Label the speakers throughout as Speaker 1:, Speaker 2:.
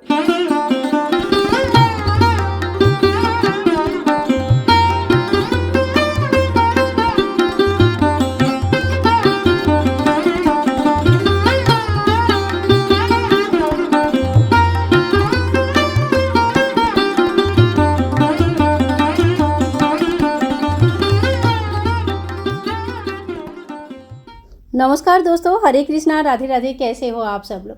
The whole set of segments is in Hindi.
Speaker 1: नमस्कार दोस्तों, हरे कृष्णा, राधे राधे। कैसे हो आप सब लोग?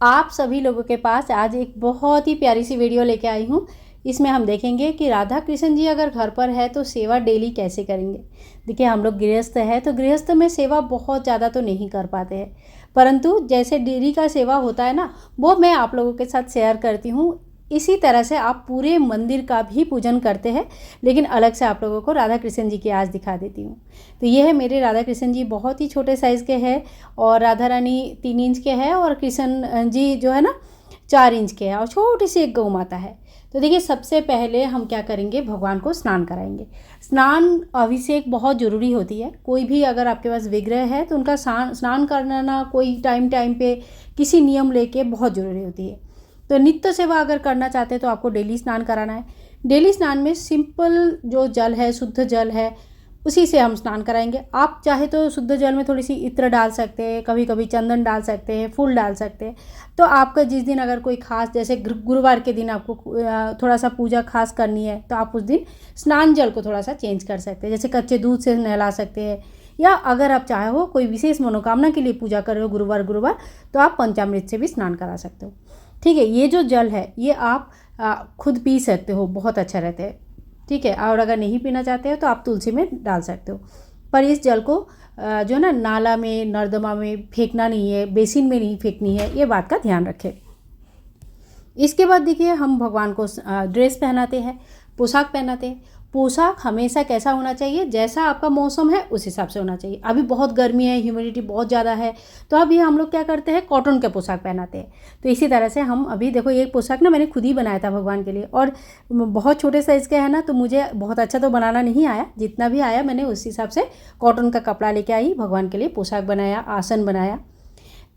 Speaker 1: आप सभी लोगों के पास आज एक बहुत ही प्यारी सी वीडियो लेके आई हूँ। इसमें हम देखेंगे कि राधा कृष्ण जी अगर घर पर है तो सेवा डेली कैसे करेंगे। देखिए, हम लोग गृहस्थ है तो गृहस्थ में सेवा बहुत ज़्यादा तो नहीं कर पाते हैं, परंतु जैसे डेली का सेवा होता है ना, वो मैं आप लोगों के साथ शेयर करती हूँ। इसी तरह से आप पूरे मंदिर का भी पूजन करते हैं, लेकिन अलग से आप लोगों को राधा कृष्ण जी की आज दिखा देती हूँ। तो ये है मेरे राधा कृष्ण जी, बहुत ही छोटे साइज़ के हैं और राधा रानी 3 इंच के हैं और कृष्ण जी जो है ना 4 इंच के हैं और छोटी सी एक गौ माता है। तो देखिए, सबसे पहले हम क्या करेंगे, भगवान को स्नान कराएंगे। स्नान अभिषेक बहुत ज़रूरी होती है। कोई भी अगर आपके पास विग्रह है तो उनका स्नान करना कोई टाइम पे किसी नियम लेके बहुत ज़रूरी होती है। तो नित्य सेवा अगर करना चाहते हैं तो आपको डेली स्नान कराना है। डेली स्नान में सिंपल जो जल है, शुद्ध जल है, उसी से हम स्नान कराएंगे। आप चाहे तो शुद्ध जल में थोड़ी सी इत्र डाल सकते हैं, कभी कभी चंदन डाल सकते हैं, फूल डाल सकते हैं। तो आपका जिस दिन अगर कोई खास, जैसे गुरुवार के दिन आपको थोड़ा सा पूजा खास करनी है तो आप उस दिन स्नान जल को थोड़ा सा चेंज कर सकते हैं। जैसे कच्चे दूध से नहला सकते हैं, या अगर आप चाहे हो कोई विशेष मनोकामना के लिए पूजा कर रहे हो गुरुवार तो आप पंचामृत से भी स्नान करा सकते हो। ठीक है, ये जो जल है ये आप खुद पी सकते हो, बहुत अच्छा रहता है। ठीक है, और अगर नहीं पीना चाहते हो तो आप तुलसी में डाल सकते हो। पर इस जल को जो है ना नाला में, नर्दमा में फेंकना नहीं है, बेसिन में नहीं फेंकनी है, ये बात का ध्यान रखें। इसके बाद देखिए, हम भगवान को ड्रेस पहनाते हैं, पोशाक पहनाते हैं। पोशाक हमेशा कैसा होना चाहिए, जैसा आपका मौसम है उस हिसाब से होना चाहिए। अभी बहुत गर्मी है, ह्यूमिडिटी बहुत ज़्यादा है, तो अभी हम लोग क्या करते हैं, कॉटन के पोशाक पहनाते हैं। तो इसी तरह से हम अभी देखो, ये पोशाक ना मैंने खुद ही बनाया था भगवान के लिए, और बहुत छोटे साइज़ का है ना, तो मुझे बहुत अच्छा तो बनाना नहीं आया। जितना भी आया मैंने उस हिसाब से कॉटन का कपड़ा लेके आई, भगवान के लिए पोशाक बनाया, आसन बनाया।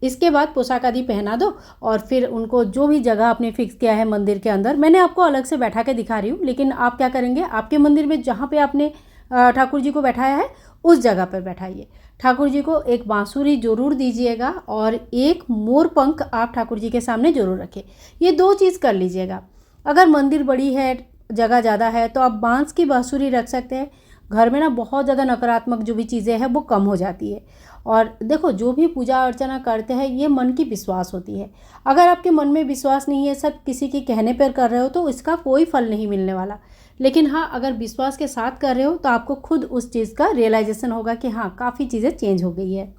Speaker 1: इसके बाद पोशाक आदि पहना दो और फिर उनको जो भी जगह आपने फिक्स किया है मंदिर के अंदर, मैंने आपको अलग से बैठा के दिखा रही हूँ, लेकिन आप क्या करेंगे, आपके मंदिर में जहाँ पे आपने ठाकुर जी को बैठाया है उस जगह पर बैठाइए। ठाकुर जी को एक बांसुरी जरूर दीजिएगा और एक मोर पंख आप ठाकुर जी के सामने जरूर रखें। ये 2 चीज़ कर लीजिएगा। अगर मंदिर बड़ी है, जगह ज़्यादा है, तो आप बांस की बांसुरी रख सकते हैं। घर में ना बहुत ज़्यादा नकारात्मक जो भी चीज़ें हैं वो कम हो जाती है। और देखो, जो भी पूजा अर्चना करते हैं ये मन की विश्वास होती है। अगर आपके मन में विश्वास नहीं है, सब किसी के कहने पर कर रहे हो, तो इसका कोई फल नहीं मिलने वाला। लेकिन हाँ, अगर विश्वास के साथ कर रहे हो तो आपको खुद उस चीज़ का रियलाइजेशन होगा कि हाँ, काफ़ी चीज़ें चेंज हो गई है।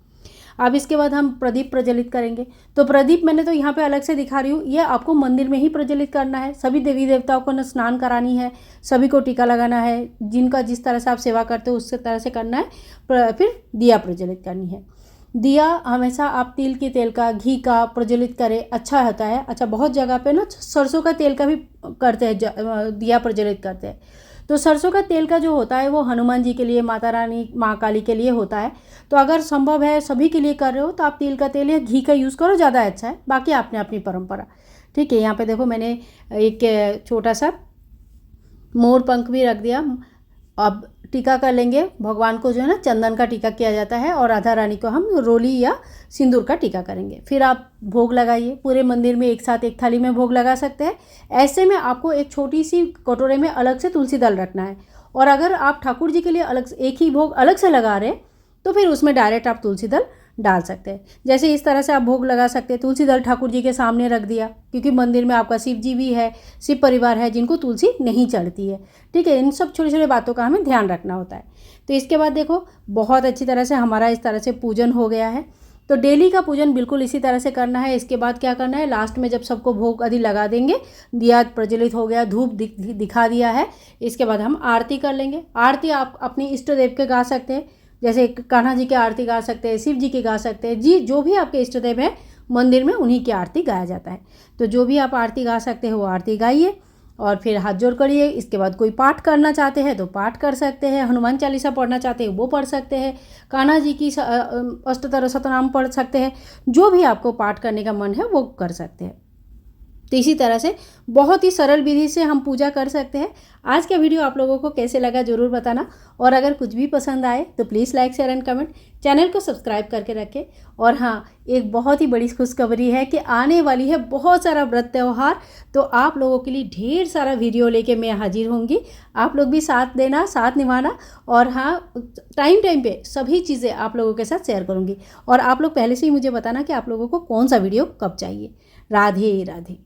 Speaker 1: अब इसके बाद हम प्रदीप प्रज्वलित करेंगे। तो प्रदीप मैंने तो यहाँ पे अलग से दिखा रही हूँ, ये आपको मंदिर में ही प्रज्वलित करना है। सभी देवी देवताओं को स्नान करानी है, सभी को टीका लगाना है, जिनका जिस तरह से आप सेवा करते हो उस तरह से करना है। फिर दिया प्रज्वलित करनी है। दिया हमेशा आप तिल के तेल का, घी का प्रज्वलित करें, अच्छा होता है। अच्छा, बहुत जगह पे ना सरसों का तेल का भी करते हैं, दिया प्रज्वलित करते हैं। तो सरसों का तेल का जो होता है वो हनुमान जी के लिए, माता रानी, माँ काली के लिए होता है। तो अगर संभव है सभी के लिए कर रहे हो तो आप तिल का तेल या घी का यूज़ करो, ज़्यादा अच्छा है। बाकी आपने अपनी परंपरा। ठीक है, यहाँ पे देखो मैंने एक छोटा सा मोर पंख भी रख दिया। अब टीका कर लेंगे। भगवान को जो है ना चंदन का टीका किया जाता है और राधा रानी को हम रोली या सिंदूर का टीका करेंगे। फिर आप भोग लगाइए। पूरे मंदिर में एक साथ एक थाली में भोग लगा सकते हैं। ऐसे में आपको एक छोटी सी कटोरे में अलग से तुलसी दल रखना है, और अगर आप ठाकुर जी के लिए अलग से एक ही भोग अलग से लगा रहे हैं तो फिर उसमें डायरेक्ट आप तुलसी दल डाल सकते हैं। जैसे इस तरह से आप भोग लगा सकते हैं। तुलसी दल ठाकुर जी के सामने रख दिया, क्योंकि मंदिर में आपका शिव जी भी है, शिव परिवार है जिनको तुलसी नहीं चढ़ती है। ठीक है, इन सब छोटी छोटी बातों का हमें ध्यान रखना होता है। तो इसके बाद देखो, बहुत अच्छी तरह से हमारा इस तरह से पूजन हो गया है। तो डेली का पूजन बिल्कुल इसी तरह से करना है। इसके बाद क्या करना है, लास्ट में जब सबको भोग आदि लगा देंगे, दिया प्रज्वलित हो गया, धूप दिखा दिया है, इसके बाद हम आरती कर लेंगे। आरती आप अपनी इष्ट देव के गा सकते हैं, जैसे कान्हा जी की आरती गा सकते हैं, शिव जी की गा सकते हैं, जी जो भी आपके इष्ट देव हैं मंदिर में उन्हीं की आरती गाया जाता है। तो जो भी आप आरती गा सकते हो वो आरती गाइए और फिर हाथ जोड़ करिए। इसके बाद कोई पाठ करना चाहते हैं तो पाठ कर सकते हैं, हनुमान चालीसा पढ़ना चाहते हैं वो पढ़ सकते हैं, कान्हा जी की अष्टोत्तर शतनाम पढ़ सकते हैं। जो भी आपको पाठ करने का मन है वो कर सकते हैं। तो इसी तरह से बहुत ही सरल विधि से हम पूजा कर सकते हैं। आज का वीडियो आप लोगों को कैसे लगा ज़रूर बताना, और अगर कुछ भी पसंद आए तो please like share and comment, channel को सब्सक्राइब करके रखें। और हाँ, एक बहुत ही बड़ी खुशखबरी है कि आने वाली है बहुत सारा व्रत त्यौहार, तो आप लोगों के लिए ढेर सारा वीडियो लेके मैं हाजिर होंगी। आप लोग भी साथ देना, साथ निभाना, और हाँ, टाइम पे सभी चीज़ें आप लोगों के साथ शेयर करूँगी। और आप लोग पहले से ही मुझे बताना कि आप लोगों को कौन सा वीडियो कब चाहिए। राधे राधे।